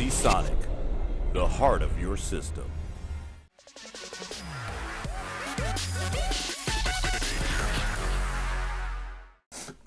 ViSonic, the heart of your system.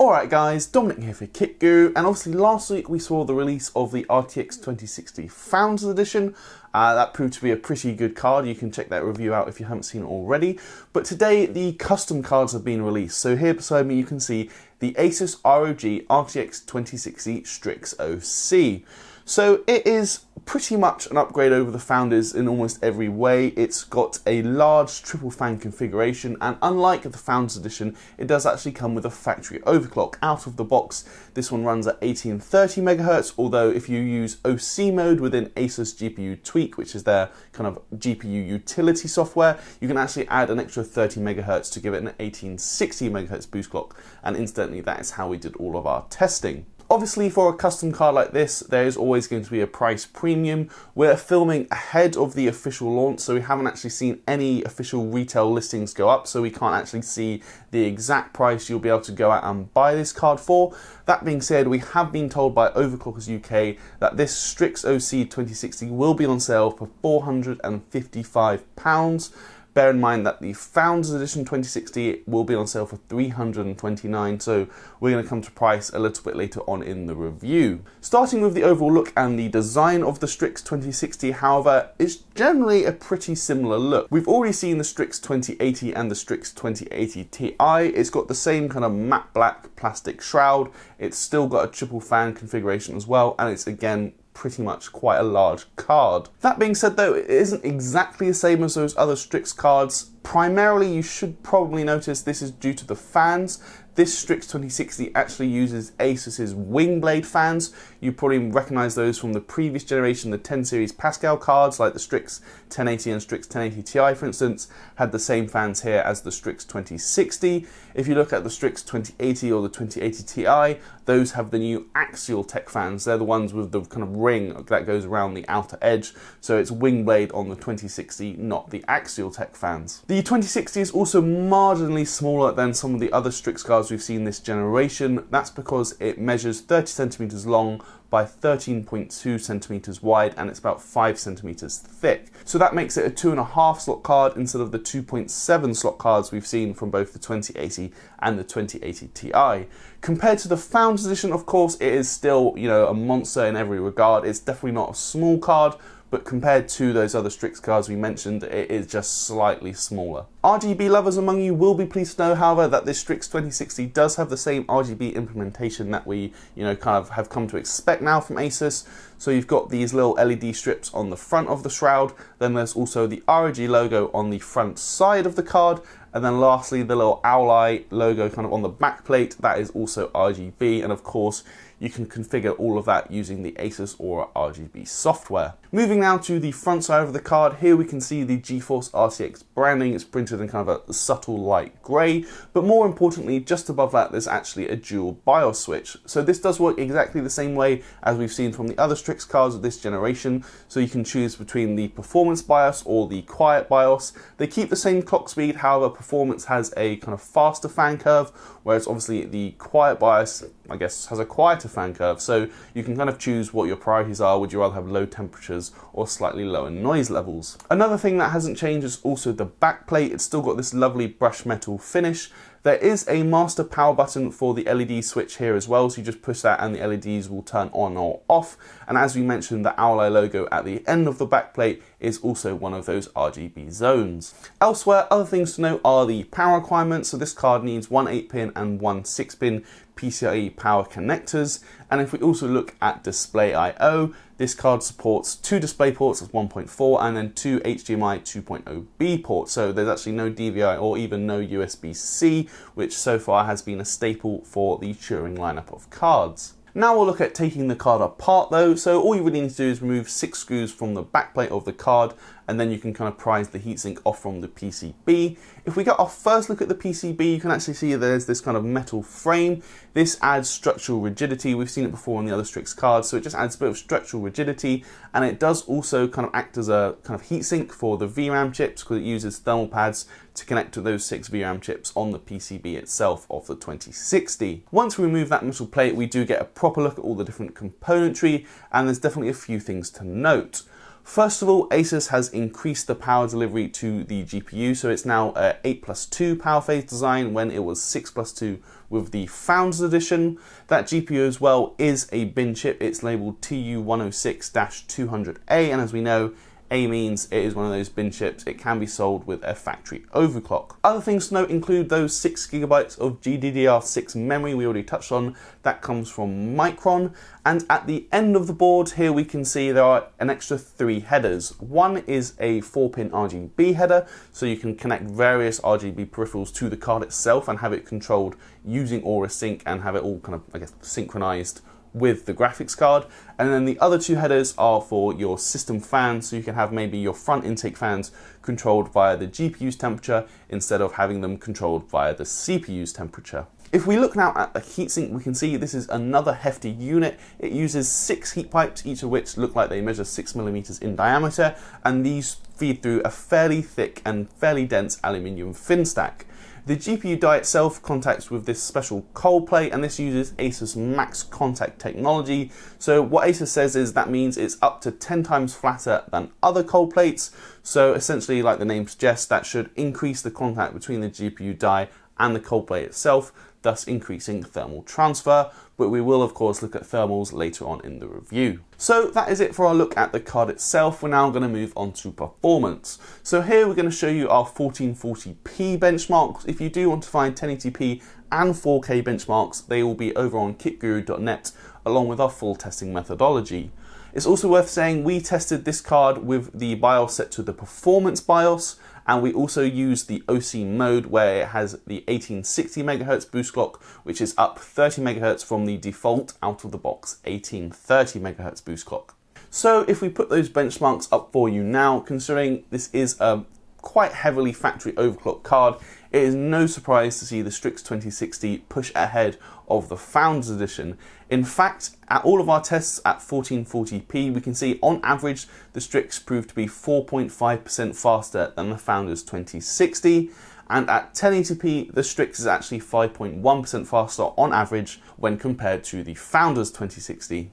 Alright guys, Dominic here for KitGuru, and obviously last week we saw the release of the RTX 2060 Founders Edition. That proved to be a pretty good card. You can check that review out if you haven't seen it already. But today the custom cards have been released. So here beside me you can see the Asus ROG RTX 2060 Strix OC. So it is pretty much an upgrade over the Founders in almost every way. It's got a large triple fan configuration, and unlike the Founders Edition, it does actually come with a factory overclock. Out of the box, this one runs at 1830 MHz, although if you use OC mode within Asus GPU Tweak, which is their kind of GPU utility software, you can actually add an extra 30 MHz to give it an 1860 MHz boost clock, and incidentally that is how we did all of our testing. Obviously, for a custom card like this, there is always going to be a price premium. We're filming ahead of the official launch, so we haven't actually seen any official retail listings go up, so we can't actually see the exact price you'll be able to go out and buy this card for. That being said, we have been told by Overclockers UK that this Strix OC 2060 will be on sale for £455. Bear in mind that the Founders Edition 2060 will be on sale for $329, so we're going to come to price a little bit later on in the review. Starting with the overall look and the design of the Strix 2060, however, is generally a pretty similar look. We've already seen the Strix 2080 and the Strix 2080 Ti. It's got the same kind of matte black plastic shroud. It's still got a triple fan configuration as well, and it's again pretty much quite a large card. That being said though, it isn't exactly the same as those other Strix cards. Primarily, you should probably notice this is due to the fans. This Strix 2060 actually uses Asus's Wingblade fans. You probably recognize those from the previous generation, the 10 series Pascal cards, like the Strix 1080 and Strix 1080 Ti, for instance, had the same fans here as the Strix 2060. If you look at the Strix 2080 or the 2080 Ti, those have the new Axial Tech fans. They're the ones with the kind of ring that goes around the outer edge. So it's Wingblade on the 2060, not the Axial Tech fans. The 2060 is also marginally smaller than some of the other Strix cards we've seen this generation. That's because it measures 30 centimeters long by 13.2 centimeters wide, and it's about 5 centimeters thick. So that makes it a 2.5 slot card instead of the 2.7 slot cards we've seen from both the 2080 and the 2080 Ti. Compared to the Founders Edition, of course, it is still, a monster in every regard. It's definitely not a small card, but compared to those other Strix cards we mentioned, it is just slightly smaller. RGB lovers among you will be pleased to know, however, that this Strix 2060 does have the same RGB implementation that we, kind of have come to expect now from Asus. So you've got these little LED strips on the front of the shroud, then there's also the ROG logo on the front side of the card, and then lastly the little owl eye logo kind of on the back plate, that is also RGB, and of course you can configure all of that using the Asus Aura RGB software. Moving now to the front side of the card, here we can see the GeForce RTX branding. It's printed in kind of a subtle light grey, but more importantly, just above that there's actually a dual BIOS switch. So this does work exactly the same way as we've seen from the other Strix cards of this generation, so you can choose between the performance BIOS or the quiet BIOS. They keep the same clock speed, however performance has a kind of faster fan curve, whereas obviously the quiet BIOS, I guess, has a quieter fan curve, so you can kind of choose what your priorities are. Would you rather have low temperatures or slightly lower noise levels? Another thing that hasn't changed is also the backplate. It's still got this lovely brushed metal finish. There is a master power button for the LED switch here as well, so you just push that and the LEDs will turn on or off. And as we mentioned, the owl eye logo at the end of the backplate is also one of those RGB zones. Elsewhere, other things to note are the power requirements. So this card needs one 8-pin and one 6-pin PCIe power connectors. And if we also look at display I/O, this card supports 2 display ports of 1.4 and then 2 HDMI 2.0B ports. So there's actually no DVI or even no USB-C, which so far has been a staple for the Turing lineup of cards. Now we'll look at taking the card apart though. So all you really need to do is remove 6 screws from the backplate of the card, and then you can kind of prise the heatsink off from the PCB. If we get our first look at the PCB, you can actually see there's this kind of metal frame. This adds structural rigidity. We've seen it before on the other Strix cards, so it just adds a bit of structural rigidity, and it does also kind of act as a kind of heatsink for the VRAM chips because it uses thermal pads to connect to those 6 VRAM chips on the PCB itself of the 2060. Once we remove that metal plate, we do get a proper look at all the different componentry, and there's definitely a few things to note. First of all, Asus has increased the power delivery to the GPU, so it's now a 8+2 power phase design when it was 6+2 with the Founders Edition. That GPU as well is a bin chip. It's labeled TU106-200A, and as we know, A means it is one of those bin chips. It can be sold with a factory overclock. Other things to note include those 6GB of GDDR6 memory we already touched on. That comes from Micron. And at the end of the board here we can see there are an extra 3 headers. One is a 4-pin RGB header, so you can connect various RGB peripherals to the card itself and have it controlled using Aura Sync and have it all kind of, I guess, synchronized with the graphics card. And then the other 2 headers are for your system fans, so you can have maybe your front intake fans controlled via the GPU's temperature instead of having them controlled via the CPU's temperature. If we look now at the heatsink, we can see this is another hefty unit. It uses 6 heat pipes, each of which look like they measure 6mm in diameter, and these feed through a fairly thick and fairly dense aluminium fin stack. The GPU die itself contacts with this special cold plate, and this uses Asus Max Contact technology. So what Asus says is that means it's up to 10 times flatter than other cold plates. So essentially, like the name suggests, that should increase the contact between the GPU die and the cold plate itself, thus increasing thermal transfer, but we will of course look at thermals later on in the review. So that is it for our look at the card itself. We're now going to move on to performance. So here we're going to show you our 1440p benchmarks. If you do want to find 1080p and 4K benchmarks, they will be over on kitguru.net along with our full testing methodology. It's also worth saying we tested this card with the BIOS set to the performance BIOS, and we also used the OC mode where it has the 1860 MHz boost clock, which is up 30 MHz from the default out of the box 1830 MHz boost clock. So if we put those benchmarks up for you now, considering this is a quite heavily factory overclocked card, it is no surprise to see the Strix 2060 push ahead of the Founders Edition. In fact, at all of our tests at 1440p, we can see on average the Strix proved to be 4.5% faster than the Founders 2060, and at 1080p the Strix is actually 5.1% faster on average when compared to the Founders 2060.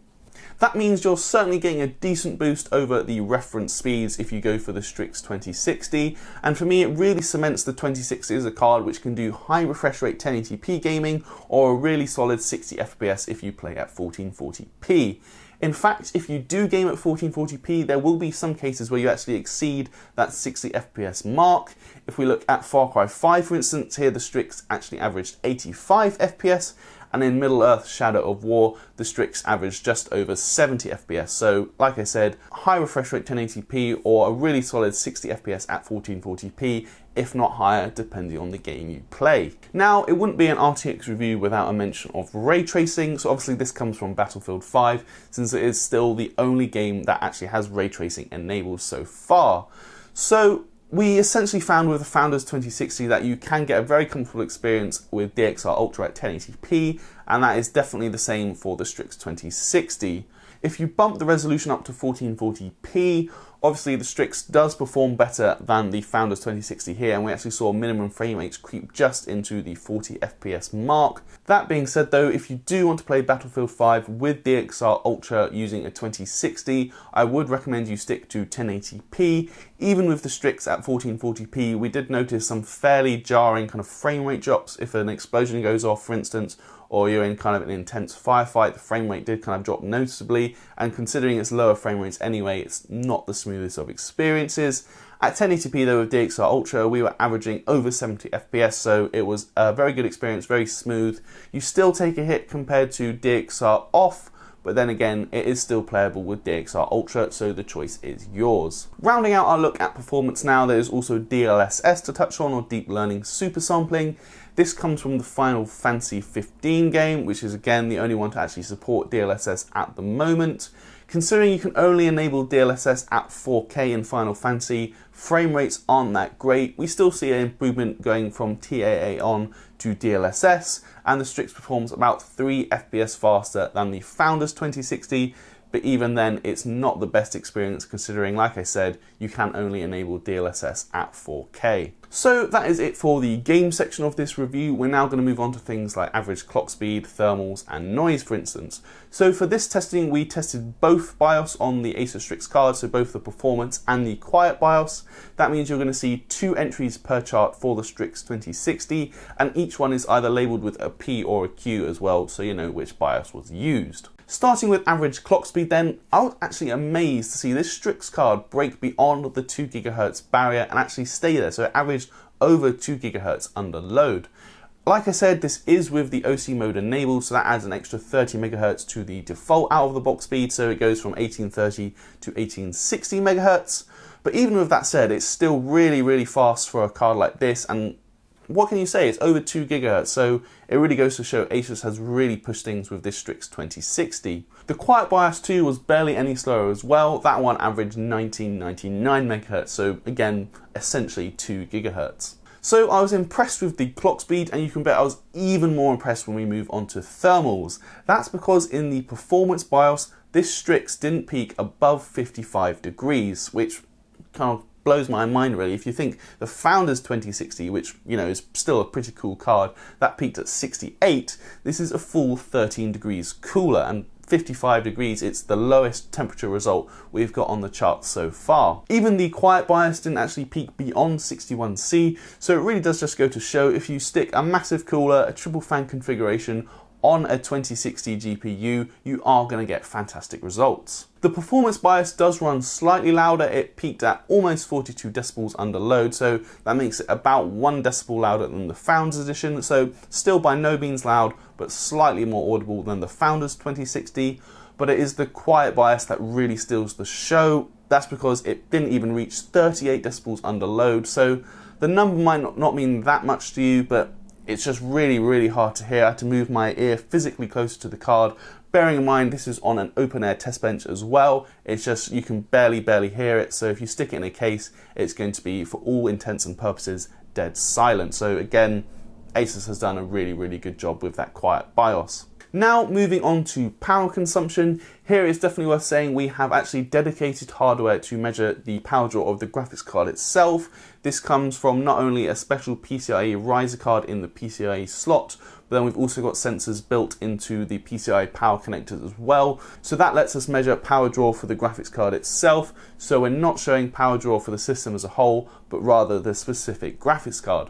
That means you're certainly getting a decent boost over the reference speeds if you go for the Strix 2060, and for me it really cements the 2060 as a card which can do high refresh rate 1080p gaming or a really solid 60 FPS if you play at 1440p. In fact, if you do game at 1440p, there will be some cases where you actually exceed that 60 FPS mark. If we look at Far Cry 5 for instance, here the Strix actually averaged 85 FPS, and in Middle-earth Shadow of War, the Strix averaged just over 70 FPS. So, like I said, high refresh rate 1080p or a really solid 60 FPS at 1440p, if not higher, depending on the game you play. Now, it wouldn't be an RTX review without a mention of ray tracing. So obviously this comes from Battlefield 5, since it is still the only game that actually has ray tracing enabled so far. So we essentially found with the Founders 2060 that you can get a very comfortable experience with DXR Ultra at 1080p, and that is definitely the same for the Strix 2060. If you bump the resolution up to 1440p, obviously the Strix does perform better than the Founders 2060 here, and we actually saw minimum frame rates creep just into the 40 FPS mark. That being said though, if you do want to play Battlefield 5 with DXR Ultra using a 2060, I would recommend you stick to 1080p. Even with the Strix at 1440p, we did notice some fairly jarring kind of frame rate drops if an explosion goes off, for instance, or you're in kind of an intense firefight. The frame rate did kind of drop noticeably, and considering it's lower frame rates anyway, it's not the smoothest of experiences. At 1080p though with DXR Ultra, we were averaging over 70 FPS, so it was a very good experience, very smooth. You still take a hit compared to DXR Off, but then again, it is still playable with DXR Ultra, so the choice is yours. Rounding out our look at performance now, there's also DLSS to touch on, or Deep Learning Super Sampling. This comes from the Final Fantasy 15 game, which is again the only one to actually support DLSS at the moment. Considering you can only enable DLSS at 4K in Final Fantasy, frame rates aren't that great. We still see an improvement going from TAA on to DLSS, and the Strix performs about 3 FPS faster than the Founders 2060, but even then it's not the best experience considering, like I said, you can only enable DLSS at 4K. So that is it for the game section of this review. We're now going to move on to things like average clock speed, thermals and noise, for instance. So for this testing, we tested both BIOS on the Acer Strix card, so both the performance and the quiet BIOS. That means you're going to see 2 entries per chart for the Strix 2060, and each one is either labelled with a P or a Q as well, so you know which BIOS was used. Starting with average clock speed then, I was actually amazed to see this Strix card break beyond the 2 GHz barrier and actually stay there, so it averaged over 2 GHz under load. Like I said, this is with the OC mode enabled, so that adds an extra 30 MHz to the default out of the box speed, so it goes from 1830 to 1860 MHz. But even with that said, it's still really fast for a card like this, and what can you say, it's over 2 GHz, so it really goes to show Asus has really pushed things with this Strix 2060. The quiet BIOS 2 was barely any slower as well. That one averaged 1999 MHz, so again, essentially 2 GHz. So I was impressed with the clock speed, and you can bet I was even more impressed when we move on to thermals. That's because in the performance BIOS, this Strix didn't peak above 55 degrees, which kind of blows my mind really. If you think the Founders 2060, which you know is still a pretty cool card, that peaked at 68, this is a full 13 degrees cooler, and 55 degrees, it's the lowest temperature result we've got on the chart so far. Even the quiet BIOS didn't actually peak beyond 61C, so it really does just go to show if you stick a massive cooler, a triple fan configuration on a 2060 GPU, you are going to get fantastic results. The performance BIOS does run slightly louder. It peaked at almost 42 decibels under load, so that makes it about 1 decibel louder than the Founders edition, so still by no means loud, but slightly more audible than the Founders 2060. But it is the quiet BIOS that really steals the show. That's because it didn't even reach 38 decibels under load, so the number might not mean that much to you, but it's just really hard to hear. I had to move my ear physically closer to the card. Bearing in mind this is on an open air test bench as well, it's just you can barely hear it, so if you stick it in a case, it's going to be, for all intents and purposes, dead silent. So again, Asus has done a really good job with that quiet BIOS. Now moving on to power consumption, here it's definitely worth saying we have actually dedicated hardware to measure the power draw of the graphics card itself. This comes from not only a special PCIe riser card in the PCIe slot, but then we've also got sensors built into the PCIe power connectors as well. So that lets us measure power draw for the graphics card itself. So we're not showing power draw for the system as a whole, but rather the specific graphics card.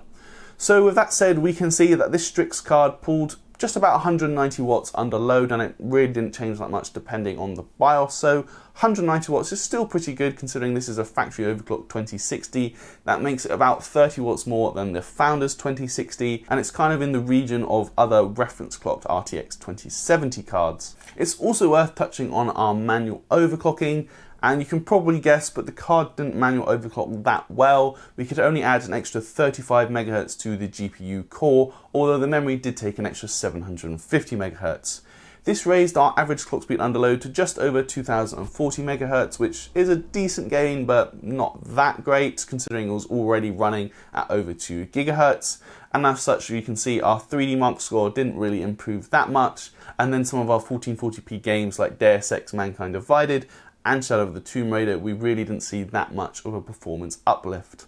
So with that said, we can see that this Strix card pulled just about 190 watts under load, and it really didn't change that much depending on the BIOS. So 190 watts is still pretty good considering this is a factory overclock 2060. That makes it about 30 watts more than the Founders 2060, and it's kind of in the region of other reference clocked RTX 2070 cards. It's also worth touching on our manual overclocking. And you can probably guess, but the card didn't manual overclock that well. We could only add an extra 35 MHz to the GPU core, although the memory did take an extra 750 MHz. This raised our average clock speed under load to just over 2040 MHz, which is a decent gain, but not that great, considering it was already running at over 2 GHz. And as such, you can see our 3D Mark score didn't really improve that much. And then some of our 1440p games like Deus Ex Mankind Divided and Shadow of the Tomb Raider, we really didn't see that much of a performance uplift.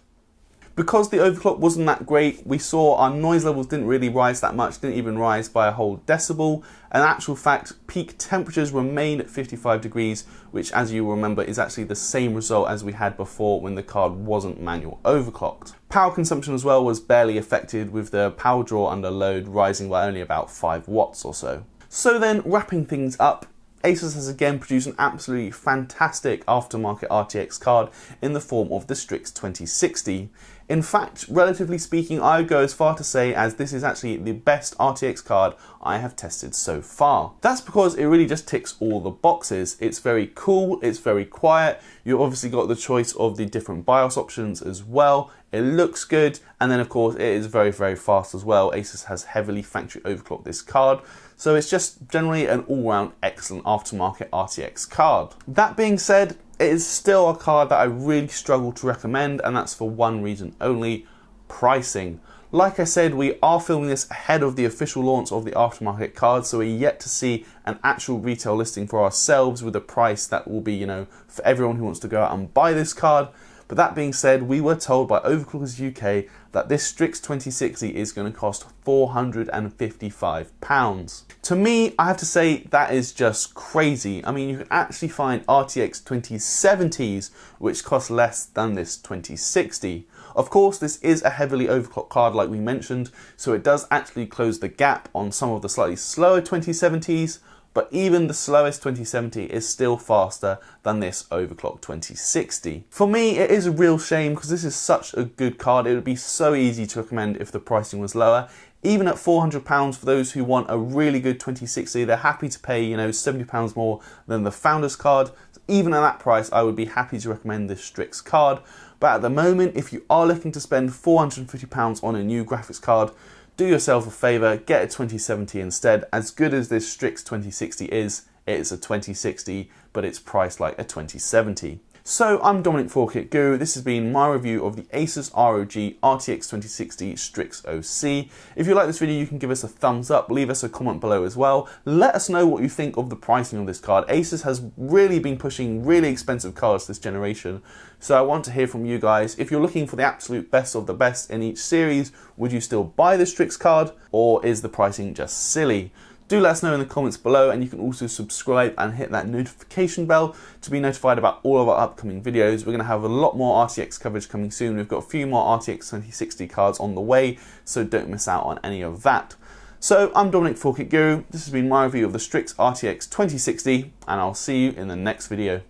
Because the overclock wasn't that great, we saw our noise levels didn't really rise that much, didn't even rise by a whole decibel. In actual fact, peak temperatures remain at 55 degrees, which as you will remember is actually the same result as we had before when the card wasn't manual overclocked. Power consumption as well was barely affected, with the power draw under load rising by only about 5 watts or so. So then, wrapping things up, Asus has again produced an absolutely fantastic aftermarket RTX card in the form of the Strix 2060. In fact, relatively speaking, I would go as far to say as this is actually the best RTX card I have tested so far. That's because it really just ticks all the boxes. It's very cool, it's very quiet, you've obviously got the choice of the different BIOS options as well, it looks good, and then of course it is very, very fast as well. Asus has heavily factory overclocked this card, so it's just generally an all-round excellent aftermarket RTX card. That being said, it is still a card that I really struggle to recommend, and that's for one reason only: pricing. Like I said, we are filming this ahead of the official launch of the aftermarket card, so we're yet to see an actual retail listing for ourselves with a price that will be, you know, for everyone who wants to go out and buy this card. But that being said, we were told by Overclockers UK that this Strix 2060 is going to cost £455. To me, I have to say that is just crazy. I mean, you can actually find RTX 2070s which cost less than this 2060. Of course, this is a heavily overclocked card like we mentioned, so it does actually close the gap on some of the slightly slower 2070s, but even the slowest 2070 is still faster than this overclocked 2060. For me, it is a real shame because this is such a good card. It would be so easy to recommend if the pricing was lower. Even at £400 for those who want a really good 2060, they're happy to pay, you know, £70 more than the Founders card. So even at that price, I would be happy to recommend this Strix card. But at the moment, if you are looking to spend £450 on a new graphics card, do yourself a favour, get a 2070 instead. As good as this Strix 2060 is, it's a 2060, but it's priced like a 2070. So I'm Dominic 4Kit Guru. This has been my review of the Asus ROG RTX 2060 Strix OC. If you like this video, you can give us a thumbs up, leave us a comment below as well. Let us know what you think of the pricing of this card. Asus has really been pushing really expensive cards this generation, so I want to hear from you guys. If you're looking for the absolute best of the best in each series, would you still buy the Strix card, or is the pricing just silly? Do let us know in the comments below, and you can also subscribe and hit that notification bell to be notified about all of our upcoming videos. We're going to have a lot more RTX coverage coming soon. We've got a few more RTX 2060 cards on the way, so don't miss out on any of that. So I'm Dominic 4Kit Guru. This has been my review of the Strix RTX 2060, and I'll see you in the next video.